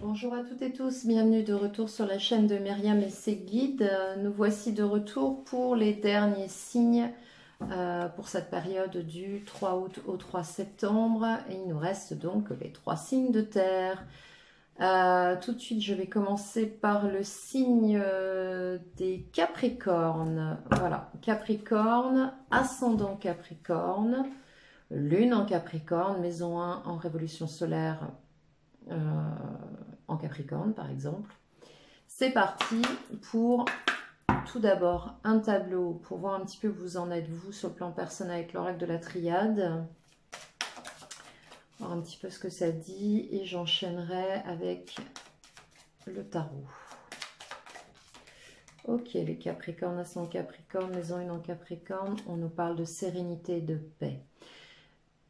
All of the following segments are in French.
Bonjour à toutes et tous, bienvenue de retour sur la chaîne de Myriam et ses guides. Nous voici de retour pour les derniers signes pour cette période du 3 août au 3 septembre. Et il nous reste donc les 3 signes de terre. Tout de suite, je vais commencer par le signe des Capricornes. Voilà, Capricorne, ascendant Capricorne, lune en Capricorne, maison 1 en révolution solaire en Capricorne par exemple. C'est parti pour tout d'abord un tableau pour voir un petit peu où vous en êtes vous sur le plan personnel avec l'oracle de la triade. Voir un petit peu ce que ça dit et j'enchaînerai avec le tarot. Ok, les Capricornes, ascendant Capricorne, maison 1 en Capricorne, on nous parle de sérénité et de paix.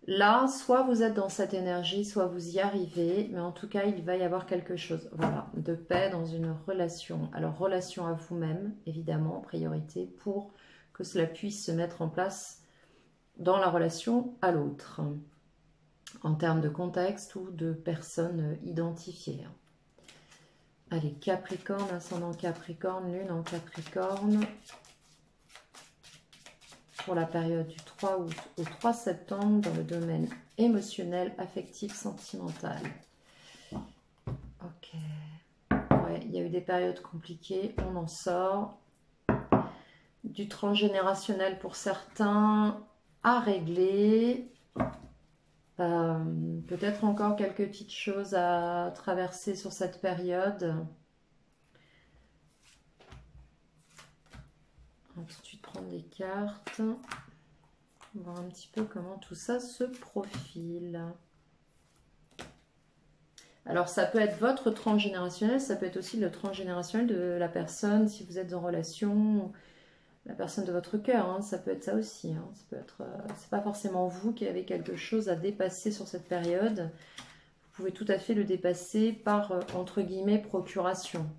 Là, soit vous êtes dans cette énergie, soit vous y arrivez, mais en tout cas, il va y avoir quelque chose, voilà, de paix dans une relation. Alors, relation à vous-même, évidemment, en priorité, pour que cela puisse se mettre en place dans la relation à l'autre, en termes de contexte ou de personnes identifiées. Allez, Capricorne, ascendant Capricorne, lune en Capricorne, pour la période du 3 août au 3 septembre dans le domaine émotionnel, affectif, sentimental. Ok. Ouais, il y a eu des périodes compliquées, on en sort. Du transgénérationnel pour certains à régler. Peut-être encore quelques petites choses à traverser sur cette période. On va tout de suite prendre des cartes. On va voir un petit peu comment tout ça se profile. Alors, ça peut être votre transgénérationnel, ça peut être aussi le transgénérationnel de la personne, si vous êtes en relation, la personne de votre cœur, hein, ça peut être ça aussi. Hein, ça peut être, c'est pas forcément vous qui avez quelque chose à dépasser sur cette période. Vous pouvez tout à fait le dépasser par, entre guillemets, procuration.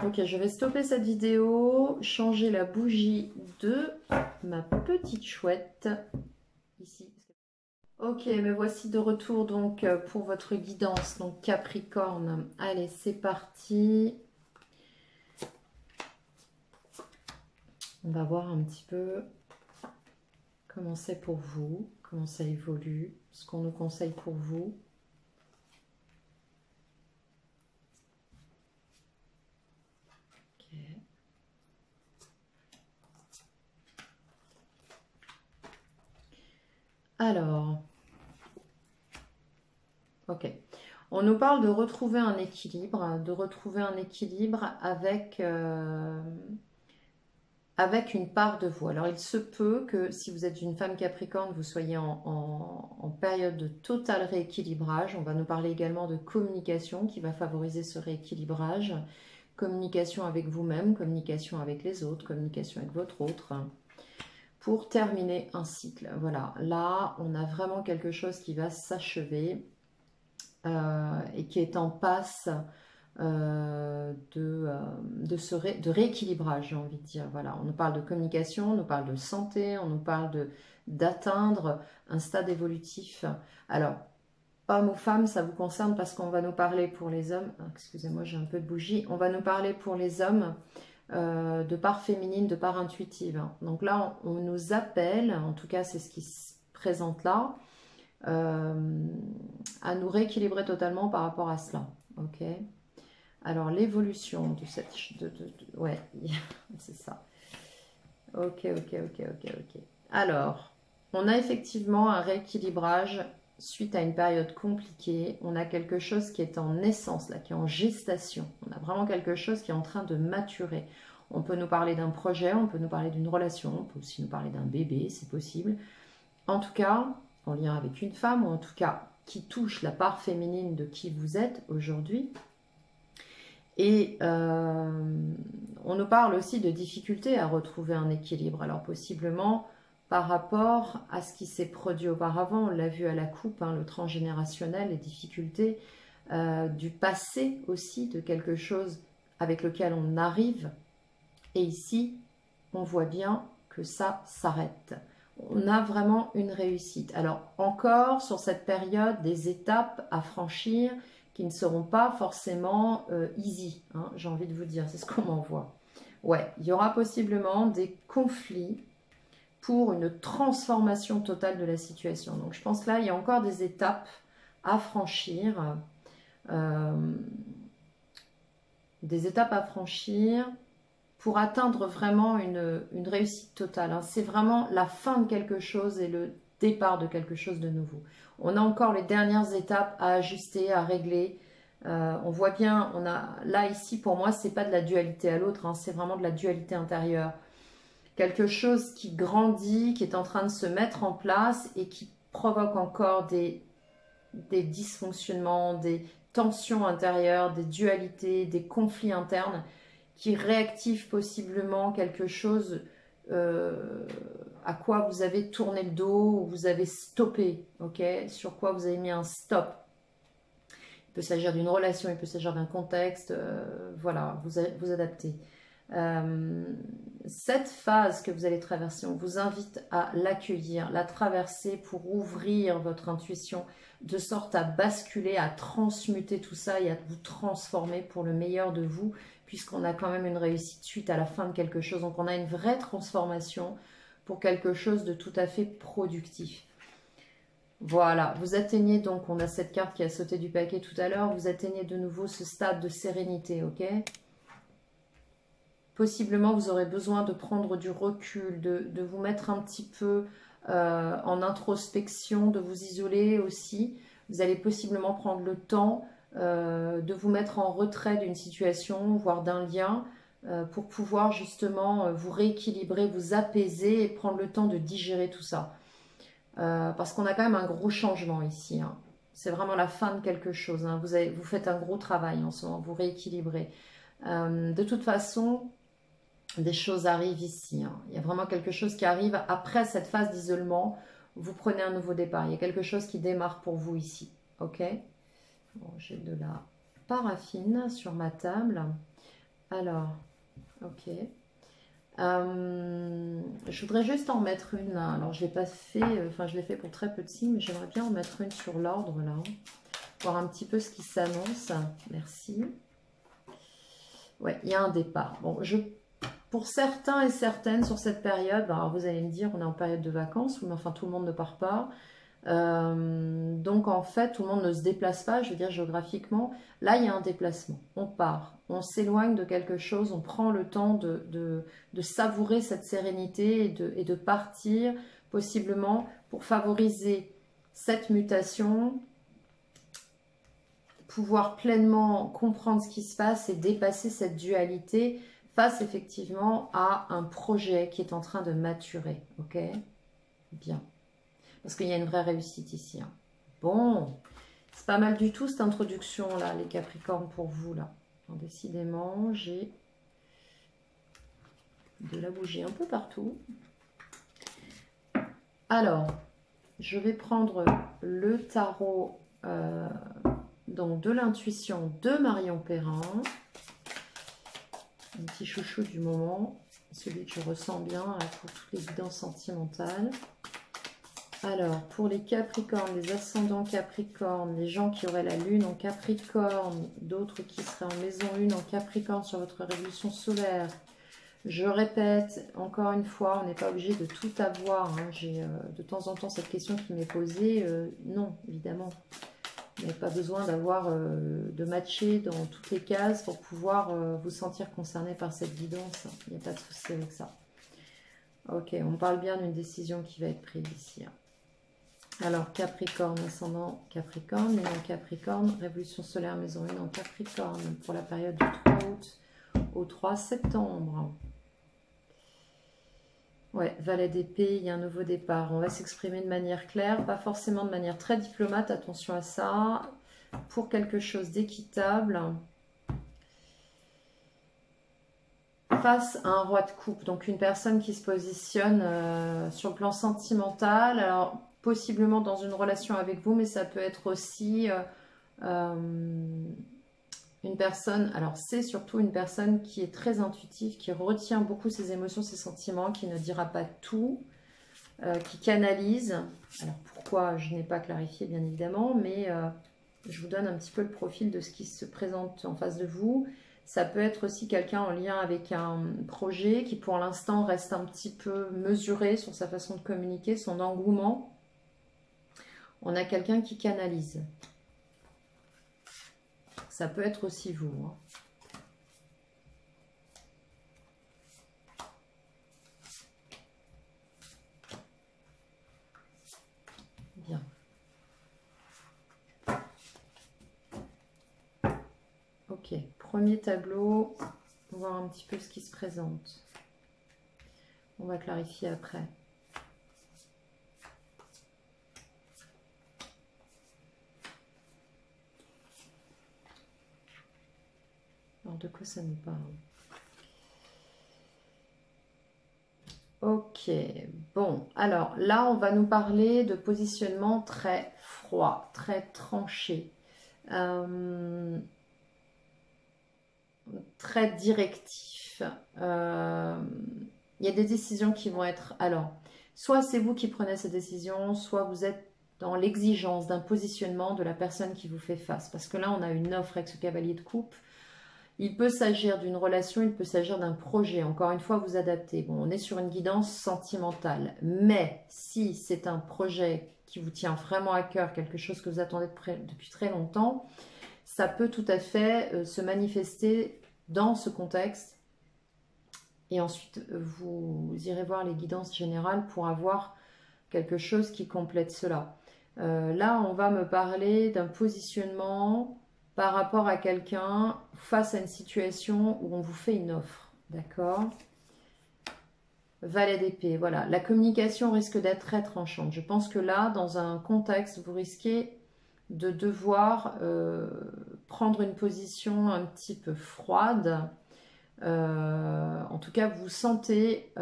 Ok, je vais stopper cette vidéo, changer la bougie de ma petite chouette ici. Ok, me voici de retour donc pour votre guidance, donc Capricorne. Allez, c'est parti. On va voir un petit peu comment c'est pour vous, comment ça évolue, ce qu'on nous conseille pour vous. Ok. Alors, ok. On nous parle de retrouver un équilibre avec une part de vous. Alors, il se peut que si vous êtes une femme Capricorne, vous soyez en période de total rééquilibrage. On va nous parler également de communication qui va favoriser ce rééquilibrage. Communication avec vous-même, communication avec les autres, communication avec votre autre. Pour terminer un cycle. Voilà, là, on a vraiment quelque chose qui va s'achever et qui est en passe de rééquilibrage, j'ai envie de dire. Voilà, on nous parle de communication, on nous parle de santé, on nous parle d'atteindre un stade évolutif. Alors, homme ou femme, ça vous concerne parce qu'on va nous parler pour les hommes. Excusez-moi, j'ai un peu de bougie. On va nous parler pour les hommes de part féminine, de part intuitive. Donc là, on nous appelle, en tout cas, c'est ce qui se présente là, à nous rééquilibrer totalement par rapport à cela. Ok. Alors, l'évolution de cette... ouais, c'est ça. Ok. Alors, on a effectivement un rééquilibrage suite à une période compliquée. On a quelque chose qui est en naissance, là, qui est en gestation. On a vraiment quelque chose qui est en train de maturer. On peut nous parler d'un projet, on peut nous parler d'une relation, on peut aussi nous parler d'un bébé, c'est possible. En tout cas, en lien avec une femme, ou en tout cas qui touche la part féminine de qui vous êtes aujourd'hui. Et on nous parle aussi de difficultés à retrouver un équilibre. Alors possiblement par rapport à ce qui s'est produit auparavant, on l'a vu à la coupe, hein, le transgénérationnel, les difficultés du passé aussi, de quelque chose avec lequel on arrive. Et ici, on voit bien que ça s'arrête. on a vraiment une réussite. Alors, encore sur cette période, des étapes à franchir qui ne seront pas forcément easy, hein, j'ai envie de vous dire, c'est ce qu'on m'envoie. Ouais, il y aura possiblement des conflits pour une transformation totale de la situation. Donc, je pense que là, il y a encore des étapes à franchir. Des étapes à franchir pour atteindre vraiment une réussite totale. Hein. C'est vraiment la fin de quelque chose et le départ de quelque chose de nouveau. On a encore les dernières étapes à ajuster, à régler. On voit bien, on a là ici pour moi, c'est pas de la dualité à l'autre, hein, c'est vraiment de la dualité intérieure. Quelque chose qui grandit, qui est en train de se mettre en place et qui provoque encore des dysfonctionnements, des tensions intérieures, des dualités, des conflits internes qui réactivent possiblement quelque chose à quoi vous avez tourné le dos ou vous avez stoppé, ok, sur quoi vous avez mis un stop. Il peut s'agir d'une relation, il peut s'agir d'un contexte, voilà, vous adaptez. Cette phase que vous allez traverser, on vous invite à l'accueillir, la traverser pour ouvrir votre intuition de sorte à basculer, à transmuter tout ça et à vous transformer pour le meilleur de vous, puisqu'on a quand même une réussite suite à la fin de quelque chose. Donc on a une vraie transformation pour quelque chose de tout à fait productif. Voilà, vous atteignez donc, on a cette carte qui a sauté du paquet tout à l'heure, vous atteignez de nouveau ce stade de sérénité, ok ? Possiblement, vous aurez besoin de prendre du recul, de vous mettre un petit peu en introspection, de vous isoler aussi. Vous allez possiblement prendre le temps de vous mettre en retrait d'une situation, voire d'un lien, pour pouvoir justement vous rééquilibrer, vous apaiser et prendre le temps de digérer tout ça. Parce qu'on a quand même un gros changement ici. Hein. C'est vraiment la fin de quelque chose. Hein. Vous faites un gros travail en ce moment, vous rééquilibrez. De toute façon, des choses arrivent ici. Hein. Il y a vraiment quelque chose qui arrive après cette phase d'isolement. Vous prenez un nouveau départ. Il y a quelque chose qui démarre pour vous ici. Ok. Bon, j'ai de la paraffine sur ma table. Alors, ok. Je voudrais juste en mettre une là. Alors, je l'ai pas fait, enfin, je l'ai fait pour très petit, mais j'aimerais bien en mettre une sur l'ordre là. Voir un petit peu ce qui s'annonce. Merci. Ouais, il y a un départ. Bon, pour certains et certaines sur cette période, alors vous allez me dire, on est en période de vacances, mais enfin tout le monde ne part pas. Donc en fait, tout le monde ne se déplace pas, je veux dire géographiquement. Là, il y a un déplacement. On part, on s'éloigne de quelque chose, on prend le temps de savourer cette sérénité et de partir possiblement pour favoriser cette mutation, pouvoir pleinement comprendre ce qui se passe et dépasser cette dualité face effectivement à un projet qui est en train de maturer. Ok ? Bien. Parce qu'il y a une vraie réussite ici. Hein. Bon. C'est pas mal du tout cette introduction là, les Capricornes pour vous là. Alors, décidément, j'ai de la bougie un peu partout. Alors, je vais prendre le tarot donc de l'intuition de Marion Perrin. Un petit chouchou du moment, celui que je ressens bien pour toutes les guidances sentimentales. Alors, pour les Capricornes, les ascendants Capricornes, les gens qui auraient la lune en Capricorne, d'autres qui seraient en maison 1 en Capricorne sur votre révolution solaire. Je répète, encore une fois, on n'est pas obligé de tout avoir. Hein. J'ai de temps en temps cette question qui m'est posée. Non, évidemment. Vous n'avez pas besoin d'avoir de matcher dans toutes les cases pour pouvoir vous sentir concerné par cette guidance. Il n'y a pas de souci avec ça. Ok, on parle bien d'une décision qui va être prise ici. Hein. Alors, Capricorne, ascendant Capricorne, lune en Capricorne, révolution solaire maison 1 en Capricorne pour la période du 3 août au 3 septembre. Ouais, valet d'épée, il y a un nouveau départ. On va s'exprimer de manière claire, pas forcément de manière très diplomate, attention à ça. Pour quelque chose d'équitable. Face à un roi de coupe, donc une personne qui se positionne sur le plan sentimental, alors possiblement dans une relation avec vous, mais ça peut être aussi une personne, alors c'est surtout une personne qui est très intuitive, qui retient beaucoup ses émotions, ses sentiments, qui ne dira pas tout, qui canalise. Alors pourquoi, je n'ai pas clarifié bien évidemment, mais je vous donne un petit peu le profil de ce qui se présente en face de vous. Ça peut être aussi quelqu'un en lien avec un projet qui pour l'instant reste un petit peu mesuré sur sa façon de communiquer, son engouement. On a quelqu'un qui canalise. Ça peut être aussi vous, hein. Bien. Ok, premier tableau. On va voir un petit peu ce qui se présente. On va clarifier après. Alors, de quoi ça nous parle? Ok, bon, alors là, on va nous parler de positionnement très froid, très tranché, très directif. Il y a des décisions qui vont être... Alors, soit c'est vous qui prenez ces décisions, soit vous êtes dans l'exigence d'un positionnement de la personne qui vous fait face. Parce que là, on a une offre avec ce cavalier de coupe. Il peut s'agir d'une relation, il peut s'agir d'un projet. Encore une fois, vous adaptez. Bon, on est sur une guidance sentimentale. Mais si c'est un projet qui vous tient vraiment à cœur, quelque chose que vous attendez depuis très longtemps, ça peut tout à fait se manifester dans ce contexte. Et ensuite, vous irez voir les guidances générales pour avoir quelque chose qui complète cela. Là, on va me parler d'un positionnement par rapport à quelqu'un face à une situation où on vous fait une offre. D'accord? Valet d'épée, voilà. La communication risque d'être très tranchante. Je pense que là, dans un contexte, vous risquez de devoir prendre une position un petit peu froide. En tout cas, vous vous sentez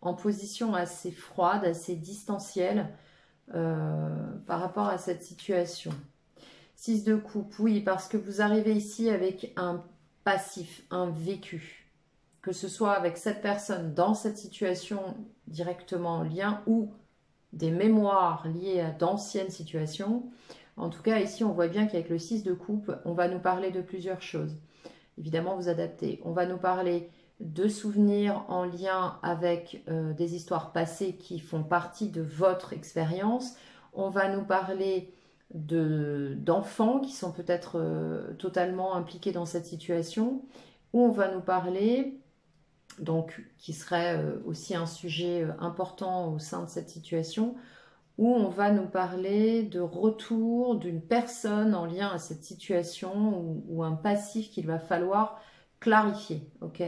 en position assez froide, assez distancielle par rapport à cette situation. 6 de coupe, oui, parce que vous arrivez ici avec un passif, un vécu. Que ce soit avec cette personne dans cette situation directement en lien ou des mémoires liées à d'anciennes situations. En tout cas, ici, on voit bien qu'avec le 6 de coupe, on va nous parler de plusieurs choses. Évidemment, vous adaptez. On va nous parler de souvenirs en lien avec des histoires passées qui font partie de votre expérience. On va nous parler d'enfants qui sont peut-être totalement impliqués dans cette situation. Ou on va nous parler, donc qui serait aussi un sujet important au sein de cette situation, où on va nous parler de retour d'une personne en lien à cette situation ou un passif qu'il va falloir clarifier. Ok,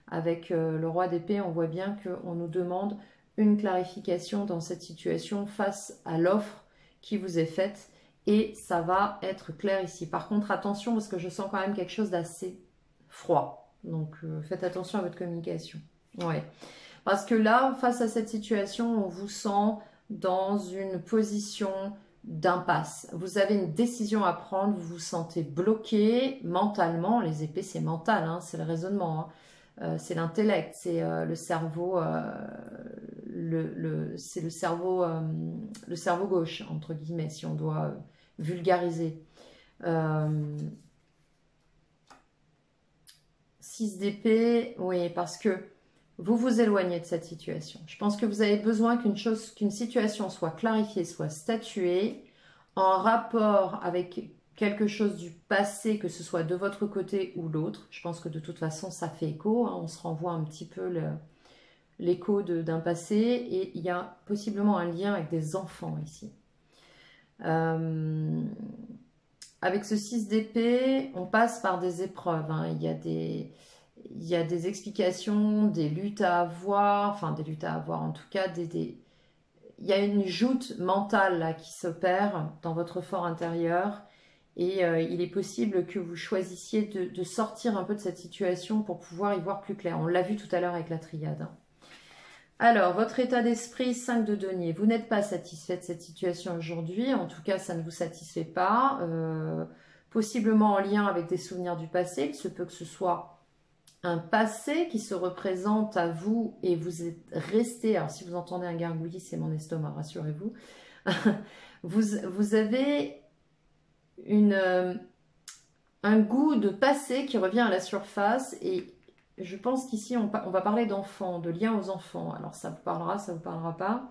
avec le roi d'épée, on voit bien qu'on nous demande une clarification dans cette situation face à l'offre qui vous est faite et ça va être clair ici. Par contre, attention parce que je sens quand même quelque chose d'assez froid. Donc, faites attention à votre communication. Ouais. Parce que là, face à cette situation, on vous sent dans une position d'impasse. Vous avez une décision à prendre, vous vous sentez bloqué mentalement. Les épées, c'est mental, hein, c'est le raisonnement, hein. C'est l'intellect, c'est le cerveau, c'est le cerveau gauche, entre guillemets, si on doit vulgariser. 6 d'épée, oui, parce que vous vous éloignez de cette situation. Je pense que vous avez besoin qu'une situation soit clarifiée, soit statuée, en rapport avec quelque chose du passé, que ce soit de votre côté ou l'autre. Je pense que de toute façon, ça fait écho, hein, on se renvoie un petit peu l'écho d'un passé, et il y a possiblement un lien avec des enfants ici. Avec ce 6 d'épée, on passe par des épreuves, hein. Il y a des explications, des luttes à avoir, enfin des luttes à avoir en tout cas, il y a une joute mentale là, qui s'opère dans votre fort intérieur et il est possible que vous choisissiez de sortir un peu de cette situation pour pouvoir y voir plus clair. On l'a vu tout à l'heure avec la triade. Alors, votre état d'esprit, 5 de denier. Vous n'êtes pas satisfait de cette situation aujourd'hui. En tout cas, ça ne vous satisfait pas. Possiblement en lien avec des souvenirs du passé. Il se peut que ce soit un passé qui se représente à vous et vous êtes resté, alors si vous entendez un gargouillis, c'est mon estomac, rassurez-vous, vous avez un goût de passé qui revient à la surface et je pense qu'ici on va parler d'enfants, de liens aux enfants, alors ça vous parlera, ça vous parlera pas.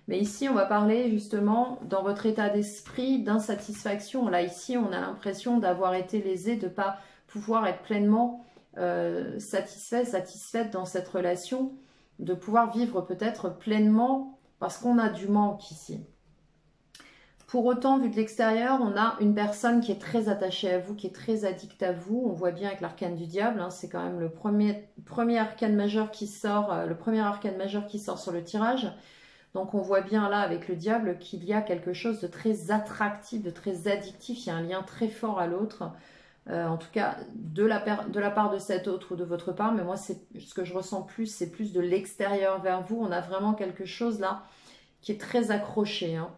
Mais ici, on va parler justement dans votre état d'esprit d'insatisfaction. Là, ici, on a l'impression d'avoir été lésé, de ne pas pouvoir être pleinement satisfaite dans cette relation, de pouvoir vivre peut-être pleinement parce qu'on a du manque ici. Pour autant, vu de l'extérieur, on a une personne qui est très attachée à vous, qui est très addicte à vous. On voit bien avec l'arcane du diable, hein, c'est quand même le premier arcane majeur qui sort, le premier arcane majeur qui sort sur le tirage. Donc on voit bien là avec le diable qu'il y a quelque chose de très attractif, de très addictif, il y a un lien très fort à l'autre, en tout cas de la part de cet autre ou de votre part, mais moi ce que je ressens plus, c'est plus de l'extérieur vers vous, on a vraiment quelque chose là qui est très accroché. Hein.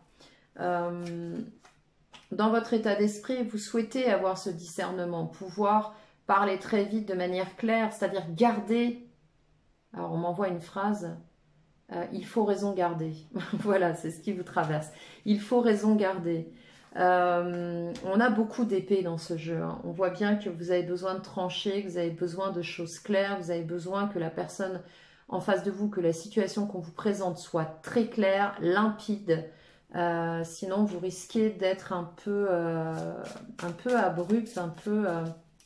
Dans votre état d'esprit, vous souhaitez avoir ce discernement, pouvoir parler très vite de manière claire, c'est-à-dire garder, alors on m'envoie une phrase... il faut raison garder. Voilà, c'est ce qui vous traverse. Il faut raison garder. On a beaucoup d'épées dans ce jeu. Hein. On voit bien que vous avez besoin de trancher, que vous avez besoin de choses claires, vous avez besoin que la personne en face de vous, que la situation qu'on vous présente soit très claire, limpide. Sinon, vous risquez d'être un peu abrupt, un peu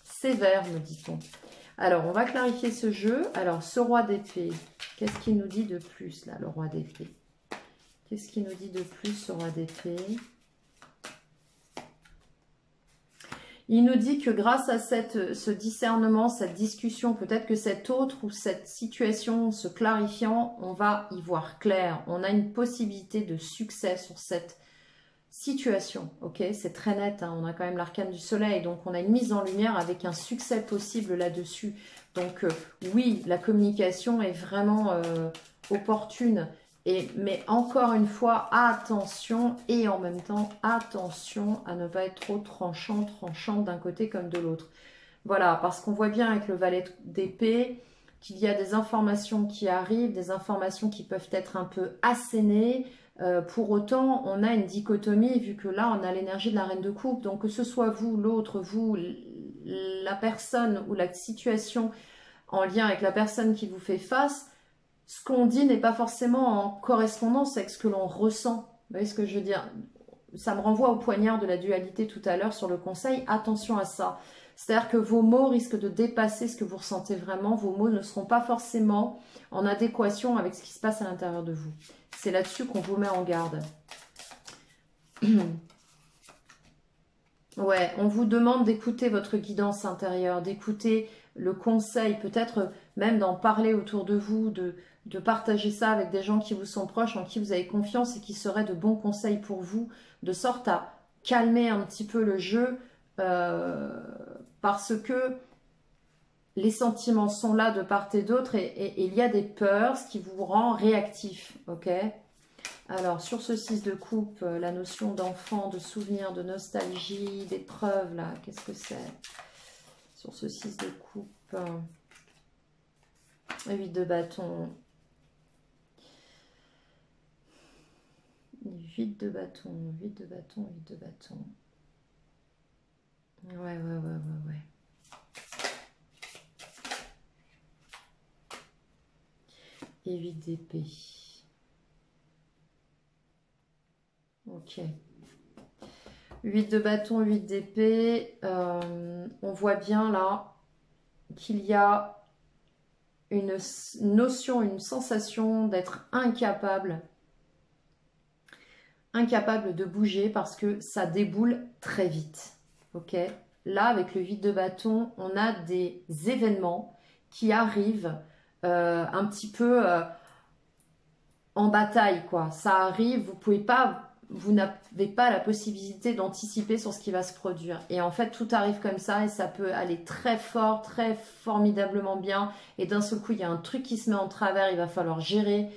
sévère, me dit-on. Alors, on va clarifier ce jeu. Alors, ce roi d'épée, qu'est-ce qu'il nous dit de plus, là, le roi d'épée? Qu'est-ce qu'il nous dit de plus, ce roi d'épée? Il nous dit que grâce à ce discernement, cette discussion, peut-être que cet autre ou cette situation se clarifiant, on va y voir clair. On a une possibilité de succès sur cette situation, ok, c'est très net, hein. On a quand même l'arcane du soleil, donc on a une mise en lumière avec un succès possible là-dessus. Donc oui, la communication est vraiment opportune, mais encore une fois, attention, et en même temps, attention à ne pas être trop tranchante d'un côté comme de l'autre. Voilà, parce qu'on voit bien avec le valet d'épée qu'il y a des informations qui arrivent, des informations qui peuvent être un peu assénées. Pour autant, on a une dichotomie, vu que là, on a l'énergie de la reine de coupe. Donc, que ce soit vous, l'autre, vous, la personne ou la situation en lien avec la personne qui vous fait face, ce qu'on dit n'est pas forcément en correspondance avec ce que l'on ressent. Vous voyez ce que je veux dire? Ça me renvoie au poignard de la dualité tout à l'heure sur le conseil. Attention à ça. C'est-à-dire que vos mots risquent de dépasser ce que vous ressentez vraiment. Vos mots ne seront pas forcément en adéquation avec ce qui se passe à l'intérieur de vous. C'est là-dessus qu'on vous met en garde. Ouais, on vous demande d'écouter votre guidance intérieure, d'écouter le conseil, peut-être même d'en parler autour de vous, de partager ça avec des gens qui vous sont proches, en qui vous avez confiance et qui seraient de bons conseils pour vous, de sorte à calmer un petit peu le jeu, parce que les sentiments sont là de part et d'autre et il y a des peurs, ce qui vous rend réactif, ok? Alors, sur ce 6 de coupe, la notion d'enfant, de souvenir, de nostalgie, d'épreuve, là, qu'est-ce que c'est? Sur ce 6 de coupe, 8 de bâton, 8 de bâton, 8 de bâton, 8 de bâton. Ouais. Et 8 d'épée. Ok. 8 de bâton, 8 d'épée. On voit bien là qu'il y a une notion, une sensation d'être incapable de bouger parce que ça déboule très vite. Ok. Là, avec le 8 de bâton, on a des événements qui arrivent un petit peu en bataille, quoi. Ça arrive, vous n'avez pas la possibilité d'anticiper sur ce qui va se produire. Et en fait, tout arrive comme ça et ça peut aller très fort, très formidablement bien. Et d'un seul coup, il y a un truc qui se met en travers, il va falloir gérer.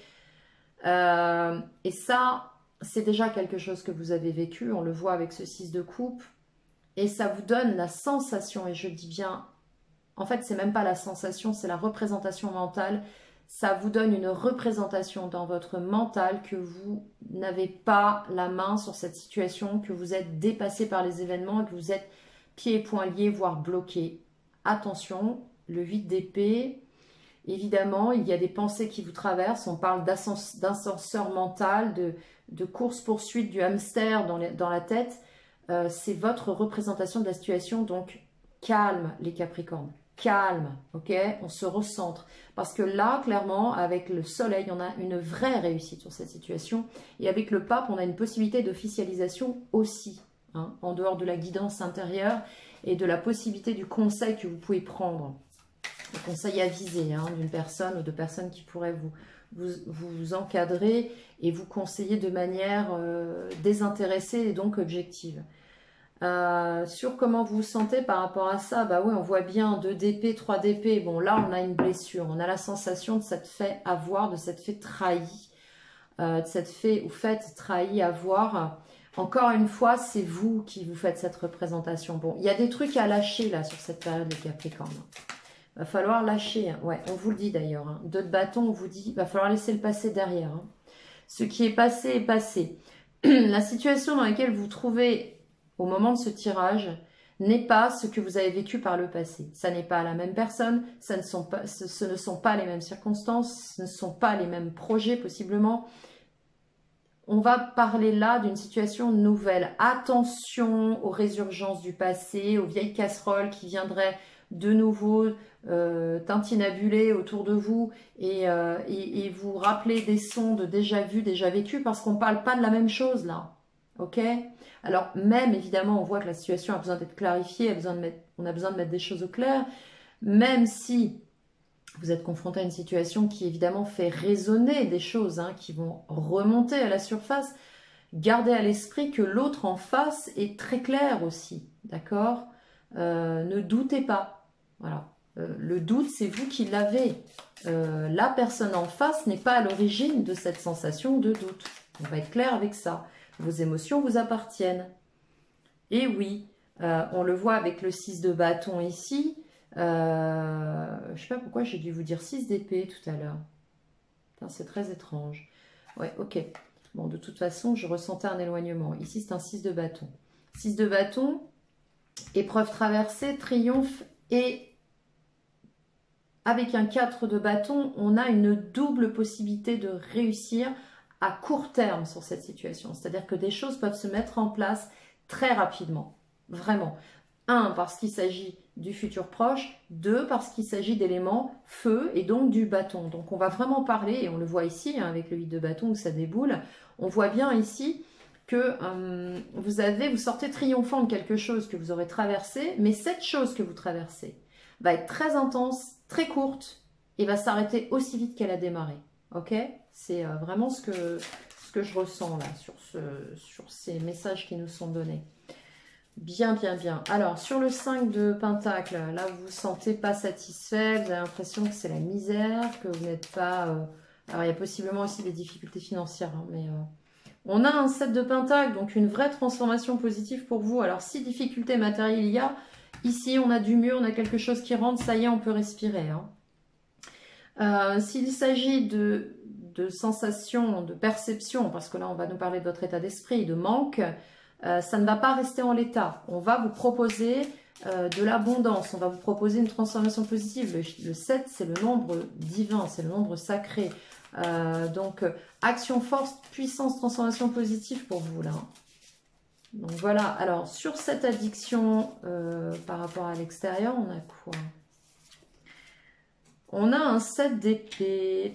Et ça, c'est déjà quelque chose que vous avez vécu. On le voit avec ce 6 de coupe. Et ça vous donne la sensation, et je dis bien En fait, c'est même pas la sensation, c'est la représentation mentale. Ça vous donne une représentation dans votre mental que vous n'avez pas la main sur cette situation, que vous êtes dépassé par les événements et que vous êtes pieds et poings liés, voire bloqués. Attention, le 8 d'épée, évidemment, il y a des pensées qui vous traversent. On parle d'ascenseur mental, de course-poursuite du hamster dans la tête. C'est votre représentation de la situation, donc calme les Capricornes. Calme, ok? On se recentre. Parce que là, clairement, avec le soleil, on a une vraie réussite sur cette situation. Et avec le pape, on a une possibilité d'officialisation aussi. Hein, en dehors de la guidance intérieure et de la possibilité du conseil que vous pouvez prendre. Le conseil avisé hein, d'une personne ou de personnes qui pourraient vous encadrer et vous conseiller de manière désintéressée et donc objective. Sur comment vous vous sentez par rapport à ça, bah oui, on voit bien 2 d'épée, 3 d'épée. Bon, là, on a une blessure. On a la sensation de s'être fait avoir, de s'être fait trahi, de s'être fait ou fait trahi, avoir. Encore une fois, c'est vous qui vous faites cette représentation. Bon, il y a des trucs à lâcher là sur cette période, les Capricornes. Il va falloir lâcher. Hein. Ouais, on vous le dit d'ailleurs. Hein. 2 de bâton, on vous dit, il va falloir laisser le passé derrière. Hein. Ce qui est passé est passé. La situation dans laquelle vous vous trouvez au moment de ce tirage n'est pas ce que vous avez vécu par le passé. Ça n'est pas la même personne, ce ne sont pas les mêmes circonstances, ce ne sont pas les mêmes projets possiblement. On va parler là d'une situation nouvelle. Attention aux résurgences du passé, aux vieilles casseroles qui viendraient de nouveau tintinabuler autour de vous et vous rappeler des sons de déjà vus, déjà vécus, parce qu'on ne parle pas de la même chose là. Ok? Alors même évidemment on voit que la situation a besoin d'être clarifiée, on a besoin de mettre des choses au clair, même si vous êtes confronté à une situation qui évidemment fait résonner des choses hein, qui vont remonter à la surface, gardez à l'esprit que l'autre en face est très clair aussi, d'accord? Ne doutez pas, voilà. Le doute, c'est vous qui l'avez. La personne en face n'est pas à l'origine de cette sensation de doute. On va être clair avec ça. Vos émotions vous appartiennent. Et oui, on le voit avec le 6 de bâton ici. Je ne sais pas pourquoi j'ai dû vous dire 6 d'épée tout à l'heure. C'est très étrange. Ouais, ok. Bon, de toute façon, je ressentais un éloignement. Ici, c'est un 6 de bâton. 6 de bâton, épreuve traversée, triomphe et avec un 4 de bâton, on a une double possibilité de réussir à court terme sur cette situation. C'est-à-dire que des choses peuvent se mettre en place très rapidement. Vraiment. 1, parce qu'il s'agit du futur proche. 2, parce qu'il s'agit d'éléments feu et donc du bâton. Donc on va vraiment parler, et on le voit ici hein, avec le 8 de bâton où ça déboule. On voit bien ici que vous sortez triomphant de quelque chose que vous aurez traversé, mais cette chose que vous traversez va être très intense, très courte et va s'arrêter aussi vite qu'elle a démarré. Ok? C'est vraiment ce que je ressens là sur ces messages qui nous sont donnés. Bien, bien, bien. Alors, sur le 5 de Pentacle, là, vous vous sentez pas satisfait, vous avez l'impression que c'est la misère, que vous n'êtes pas... Alors, il y a possiblement aussi des difficultés financières, hein, mais... On a un 7 de Pentacle, donc une vraie transformation positive pour vous. Alors, si difficulté matérielle il y a, ici, on a du mieux, on a quelque chose qui rentre, ça y est, on peut respirer. Hein. S'il s'agit de sensations, de perception, parce que là, on va nous parler de votre état d'esprit, de manque... ça ne va pas rester en l'état. On va vous proposer de l'abondance, on va vous proposer une transformation positive. Le 7, c'est le nombre divin, c'est le nombre sacré. Donc, action, force, puissance, transformation positive pour vous, là. Donc, voilà. Alors, sur cette addiction par rapport à l'extérieur, on a quoi? On a un 7 d'épée.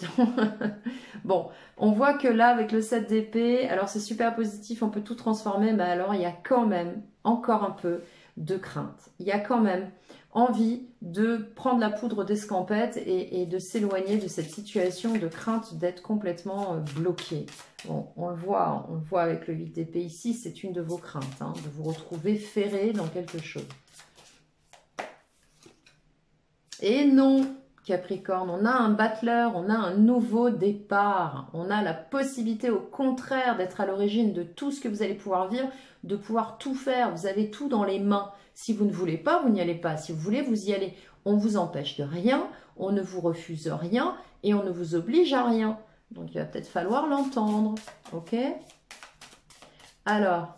Bon, on voit que là, avec le 7 d'épée, alors c'est super positif, on peut tout transformer, mais alors il y a quand même encore un peu de crainte. Il y a quand même envie de prendre la poudre d'escampette et de s'éloigner de cette situation de crainte d'être complètement bloqué. Bon, on le voit avec le 8 d'épée ici, c'est une de vos craintes, hein, de vous retrouver ferré dans quelque chose. Et non, Capricorne, on a un battleur, on a un nouveau départ, on a la possibilité au contraire d'être à l'origine de tout ce que vous allez pouvoir vivre, de pouvoir tout faire, vous avez tout dans les mains. Si vous ne voulez pas, vous n'y allez pas, si vous voulez, vous y allez. On ne vous empêche de rien, on ne vous refuse rien et on ne vous oblige à rien. Donc il va peut-être falloir l'entendre, ok? Alors,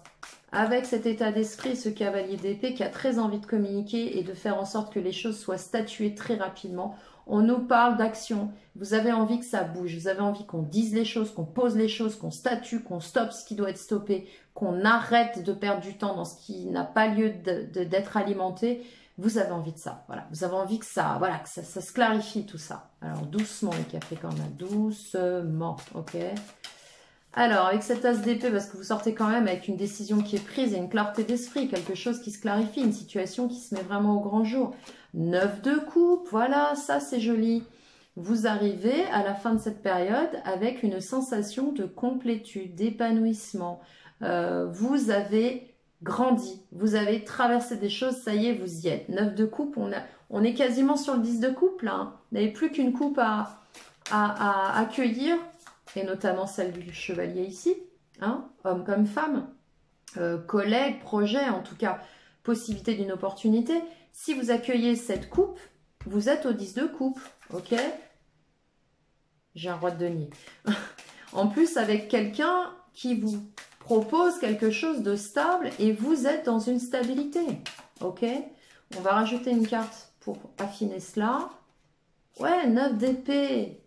avec cet état d'esprit, ce cavalier d'épée qui a très envie de communiquer et de faire en sorte que les choses soient statuées très rapidement, on nous parle d'action. Vous avez envie que ça bouge, vous avez envie qu'on dise les choses, qu'on pose les choses, qu'on statue, qu'on stoppe ce qui doit être stoppé, qu'on arrête de perdre du temps dans ce qui n'a pas lieu d'être alimenté. Vous avez envie de ça, voilà. Vous avez envie que ça, voilà, que ça se clarifie tout ça. Alors doucement les Capricornes, doucement, ok. Alors, avec cet as d'épée, parce que vous sortez quand même avec une décision qui est prise et une clarté d'esprit, quelque chose qui se clarifie, une situation qui se met vraiment au grand jour. 9 de coupe, voilà, ça c'est joli. Vous arrivez à la fin de cette période avec une sensation de complétude, d'épanouissement. Vous avez grandi, vous avez traversé des choses, ça y est, vous y êtes. 9 de coupe, on est quasiment sur le 10 de coupe là. Hein. Vous n'avez plus qu'une coupe à accueillir. Et notamment celle du chevalier ici, hein, homme comme femme, collègue, projet, en tout cas, possibilité d'une opportunité. Si vous accueillez cette coupe, vous êtes au 10 de coupe, ok? J'ai un roi de denier. En plus, avec quelqu'un qui vous propose quelque chose de stable et vous êtes dans une stabilité, ok? On va rajouter une carte pour affiner cela. Ouais, 9 d'épée.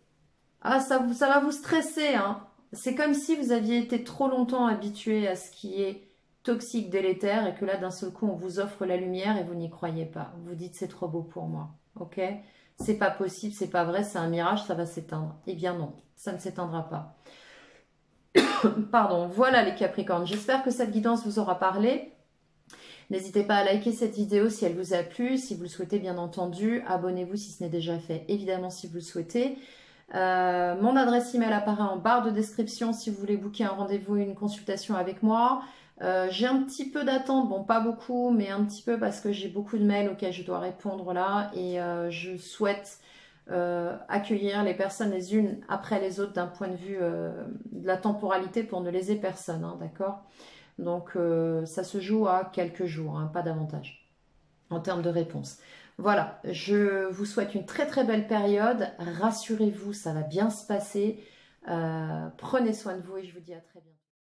Ah, ça va vous stresser, hein. C'est comme si vous aviez été trop longtemps habitué à ce qui est toxique, délétère, et que là, d'un seul coup, on vous offre la lumière et vous n'y croyez pas. Vous dites, c'est trop beau pour moi, ok? C'est pas possible, c'est pas vrai, c'est un mirage, ça va s'éteindre. Eh bien non, ça ne s'éteindra pas. Pardon, voilà les Capricornes. J'espère que cette guidance vous aura parlé. N'hésitez pas à liker cette vidéo si elle vous a plu, si vous le souhaitez bien entendu. Abonnez-vous si ce n'est déjà fait, évidemment si vous le souhaitez. Mon adresse email apparaît en barre de description si vous voulez booker un rendez-vous, une consultation avec moi. J'ai un petit peu d'attente, bon pas beaucoup, mais un petit peu parce que j'ai beaucoup de mails auxquels je dois répondre là et je souhaite accueillir les personnes les unes après les autres d'un point de vue de la temporalité pour ne léser personne, hein, d'accord? Donc ça se joue à quelques jours, hein, pas davantage en termes de réponse. Voilà, je vous souhaite une très très belle période. Rassurez-vous, ça va bien se passer. Prenez soin de vous et je vous dis à très bientôt.